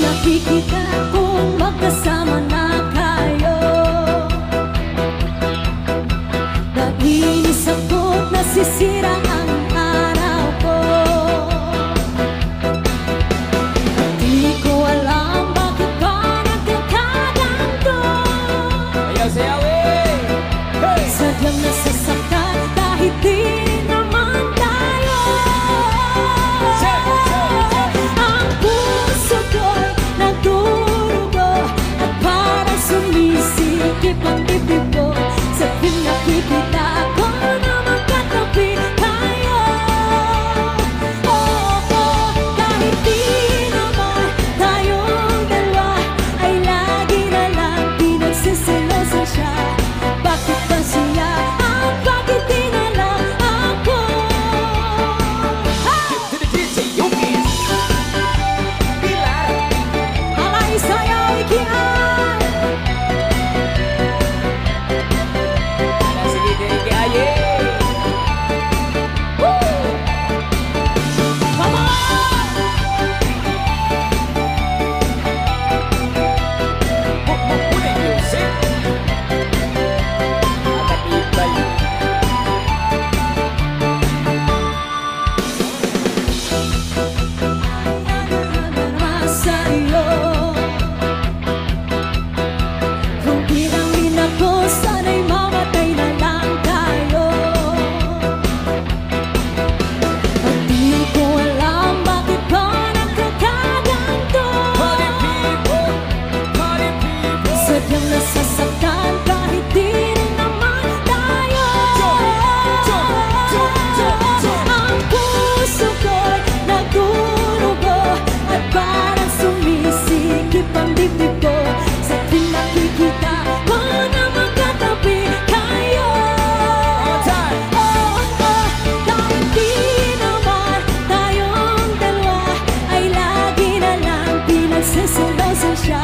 nakikita kung magkasama na kayo. Nainis ako't nasisira ang araw ko. Di ko alam bakit ba nagkakaganto. Sayaw-sayaw eh! Hey! Sadyang nasasaktan kahit di naman tayo. Ang puso ko'y nagdurugo at parang sumisikip ang dibdib ko. Sa tuwing nakikita ko na magkatabi tayo. Kahit di naman tayong dalawa ay lagi na lang pinagsisilosan siya. Bakit ba siya at bakit di na lang ako? To the DJ, Yogis! Pilar! Alay sayaw ikian. Sige, sige, aye! Come on! Pune music! Nakatibay! Sa'yo kung pinangin ako, sana'y mamatay na lang tayo. At di ko alam bakit ba nagkakaganto. Party people! Party people! Sadyang nasasaktan kahit di rin naman tayo. Ang puso ko'y nagdurugo at parang sumisikip ang dibdib ko. Sa tuwing nakikita ko na magkatabi kayo. Kahit di naman tayong dalawa ay lagi na lang pinagsisilosan siya.